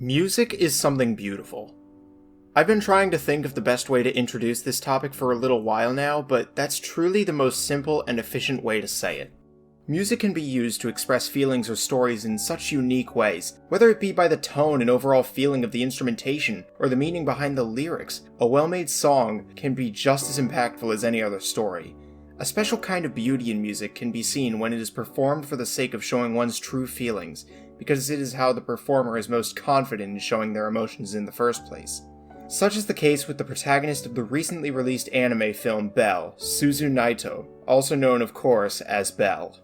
Music is something beautiful. I've been trying to think of the best way to introduce this topic for a little while now, but that's truly the most simple and efficient way to say it. Music can be used to express feelings or stories in such unique ways, whether it be by the tone and overall feeling of the instrumentation or the meaning behind the lyrics. A well-made song can be just as impactful as any other story. A special kind of beauty in music can be seen when it is performed for the sake of showing one's true feelings, because it is how the performer is most confident in showing their emotions in the first place. Such is the case with the protagonist of the recently released anime film Belle, Suzu Naito, also known of course as Belle.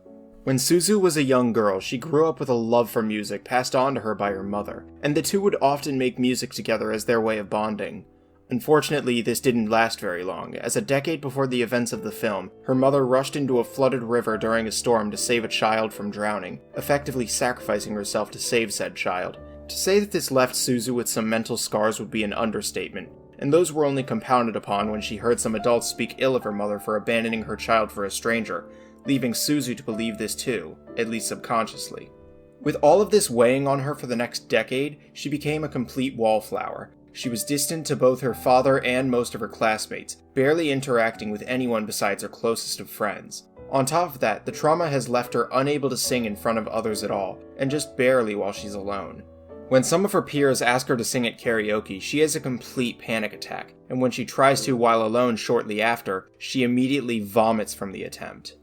When Suzu was a young girl, she grew up with a love for music passed on to her by her mother, and the two would often make music together as their way of bonding. Unfortunately, this didn't last very long, as a decade before the events of the film, her mother rushed into a flooded river during a storm to save a child from drowning, effectively sacrificing herself to save said child. To say that this left Suzu with some mental scars would be an understatement, and those were only compounded upon when she heard some adults speak ill of her mother for abandoning her child for a stranger, leaving Suzu to believe this too, at least subconsciously. With all of this weighing on her for the next decade, she became a complete wallflower. She was distant to both her father and most of her classmates, barely interacting with anyone besides her closest of friends. On top of that, the trauma has left her unable to sing in front of others at all, and just barely while she's alone. When some of her peers ask her to sing at karaoke, she has a complete panic attack, and when she tries to while alone shortly after, she immediately vomits from the attempt.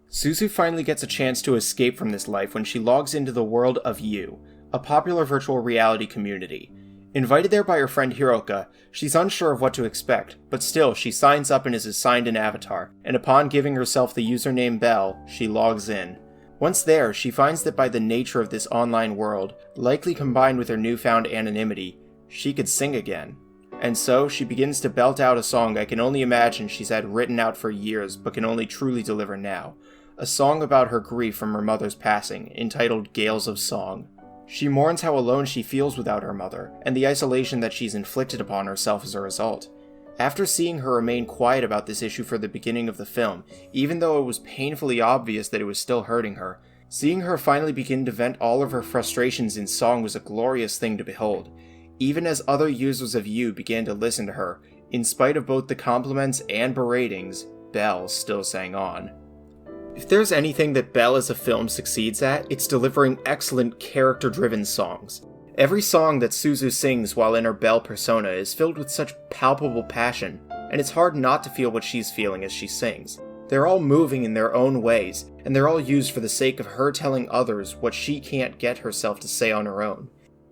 Suzu finally gets a chance to escape from this life when she logs into the world of You, a popular virtual reality community. Invited there by her friend Hiroka, she's unsure of what to expect, but still she signs up and is assigned an avatar, and upon giving herself the username Belle, she logs in. Once there, she finds that by the nature of this online world, likely combined with her newfound anonymity, she could sing again. And so, she begins to belt out a song I can only imagine she's had written out for years but can only truly deliver now. A song about her grief from her mother's passing, entitled Gales of Song. She mourns how alone she feels without her mother, and the isolation that she's inflicted upon herself as a result. After seeing her remain quiet about this issue for the beginning of the film, even though it was painfully obvious that it was still hurting her, seeing her finally begin to vent all of her frustrations in song was a glorious thing to behold. Even as other users of You began to listen to her, in spite of both the compliments and beratings, Belle still sang on. If there's anything that Belle as a film succeeds at, it's delivering excellent character-driven songs. Every song that Suzu sings while in her Belle persona is filled with such palpable passion, and it's hard not to feel what she's feeling as she sings. They're all moving in their own ways, and they're all used for the sake of her telling others what she can't get herself to say on her own.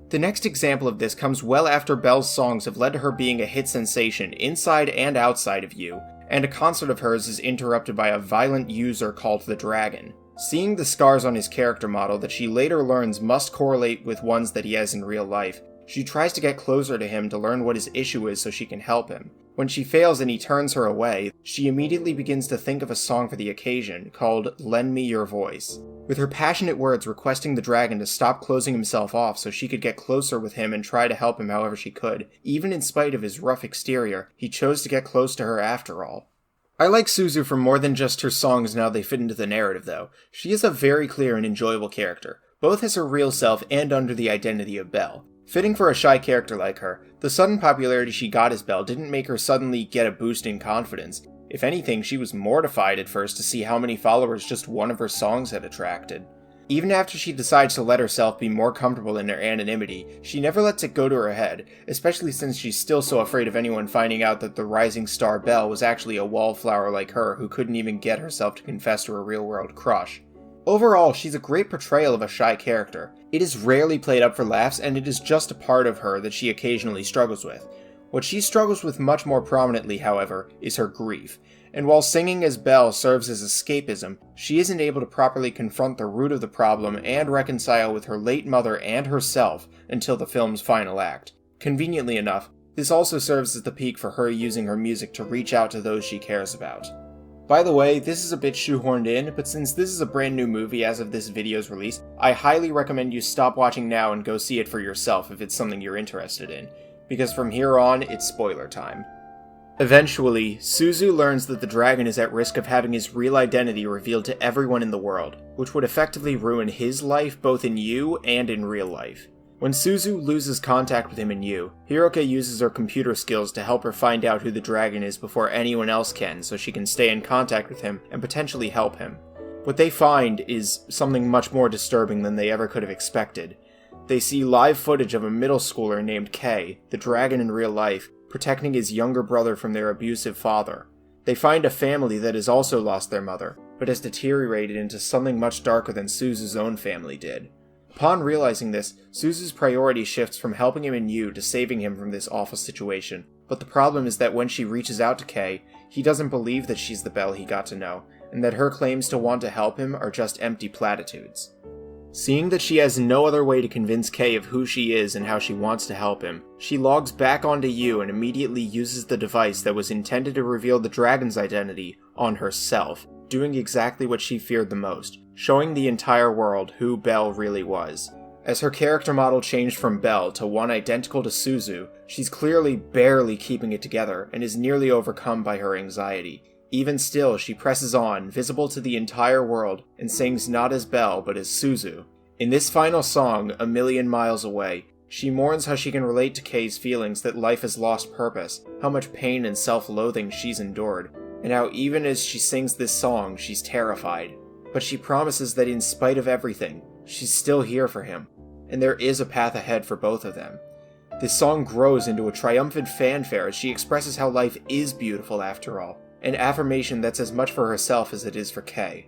The next example of this comes well after Belle's songs have led to her being a hit sensation inside and outside of You, and a concert of hers is interrupted by a violent user called the Dragon. Seeing the scars on his character model that she later learns must correlate with ones that he has in real life, she tries to get closer to him to learn what his issue is so she can help him. When she fails and he turns her away, she immediately begins to think of a song for the occasion, called Lend Me Your Voice. With her passionate words requesting the dragon to stop closing himself off so she could get closer with him and try to help him however she could, even in spite of his rough exterior, he chose to get close to her after all. I like Suzu for more than just her songs and how they fit into the narrative though. She is a very clear and enjoyable character, both as her real self and under the identity of Belle. Fitting for a shy character like her, the sudden popularity she got as Belle didn't make her suddenly get a boost in confidence. If anything, she was mortified at first to see how many followers just one of her songs had attracted. Even after she decides to let herself be more comfortable in her anonymity, she never lets it go to her head, especially since she's still so afraid of anyone finding out that the rising star Belle was actually a wallflower like her who couldn't even get herself to confess to her real-world crush. Overall, she's a great portrayal of a shy character. It is rarely played up for laughs, and it is just a part of her that she occasionally struggles with. What she struggles with much more prominently, however, is her grief. And while singing as Belle serves as escapism, she isn't able to properly confront the root of the problem and reconcile with her late mother and herself until the film's final act. Conveniently enough, this also serves as the peak for her using her music to reach out to those she cares about. By the way, this is a bit shoehorned in, but since this is a brand new movie as of this video's release, I highly recommend you stop watching now and go see it for yourself if it's something you're interested in, because from here on, it's spoiler time. Eventually, Suzu learns that the dragon is at risk of having his real identity revealed to everyone in the world, which would effectively ruin his life both in You and in real life. When Suzu loses contact with him and Yu, Hiroke uses her computer skills to help her find out who the dragon is before anyone else can, so she can stay in contact with him and potentially help him. What they find is something much more disturbing than they ever could have expected. They see live footage of a middle schooler named Kei, the dragon in real life, protecting his younger brother from their abusive father. They find a family that has also lost their mother, but has deteriorated into something much darker than Suzu's own family did. Upon realizing this, Suzu's priority shifts from helping him and Yu to saving him from this awful situation. But the problem is that when she reaches out to Kei, he doesn't believe that she's the Belle he got to know, and that her claims to want to help him are just empty platitudes. Seeing that she has no other way to convince Kei of who she is and how she wants to help him, she logs back onto Yu and immediately uses the device that was intended to reveal the dragon's identity on herself, doing exactly what she feared the most, showing the entire world who Belle really was. As her character model changed from Belle to one identical to Suzu, she's clearly barely keeping it together and is nearly overcome by her anxiety. Even still, she presses on, visible to the entire world, and sings not as Belle but as Suzu. In this final song, A Million Miles Away, she mourns how she can relate to Kei's feelings that life has lost purpose, how much pain and self-loathing she's endured, and how even as she sings this song, she's terrified. But she promises that in spite of everything, she's still here for him, and there is a path ahead for both of them. This song grows into a triumphant fanfare as she expresses how life is beautiful after all, an affirmation that's as much for herself as it is for Kei.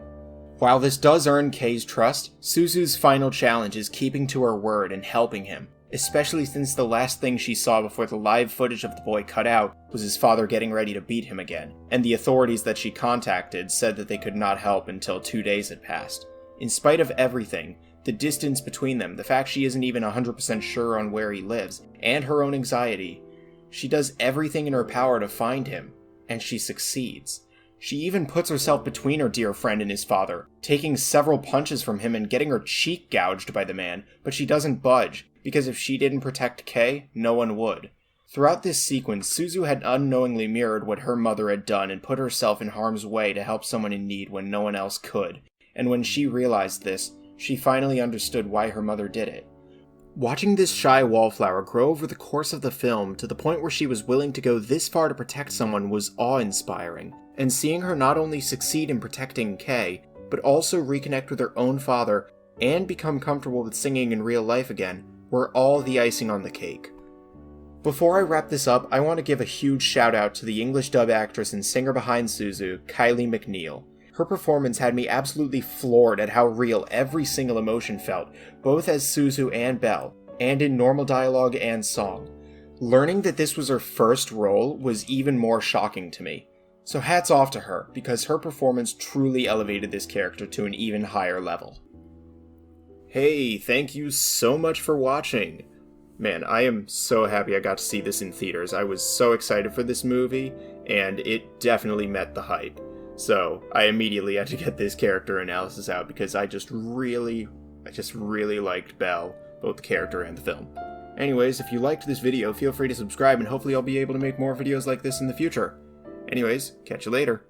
While this does earn Kei's trust, Suzu's final challenge is keeping to her word and helping him, especially since the last thing she saw before the live footage of the boy cut out was his father getting ready to beat him again, and the authorities that she contacted said that they could not help until 2 days had passed. In spite of everything, the distance between them, the fact she isn't even 100% sure on where he lives, and her own anxiety, she does everything in her power to find him, and she succeeds. She even puts herself between her dear friend and his father, taking several punches from him and getting her cheek gouged by the man, but she doesn't budge, because if she didn't protect Kei, no one would. Throughout this sequence, Suzu had unknowingly mirrored what her mother had done and put herself in harm's way to help someone in need when no one else could, and when she realized this, she finally understood why her mother did it. Watching this shy wallflower grow over the course of the film to the point where she was willing to go this far to protect someone was awe-inspiring, and seeing her not only succeed in protecting Kei, but also reconnect with her own father and become comfortable with singing in real life again were all the icing on the cake. Before I wrap this up, I want to give a huge shout out to the English dub actress and singer behind Suzu, Kylie McNeil. Her performance had me absolutely floored at how real every single emotion felt, both as Suzu and Belle, and in normal dialogue and song. Learning that this was her first role was even more shocking to me. So hats off to her, because her performance truly elevated this character to an even higher level. Hey, thank you so much for watching! Man, I am so happy I got to see this in theaters. I was so excited for this movie, and it definitely met the hype. So, I immediately had to get this character analysis out because I just really liked Belle, both the character and the film. Anyways, if you liked this video, feel free to subscribe and hopefully I'll be able to make more videos like this in the future. Anyways, catch you later.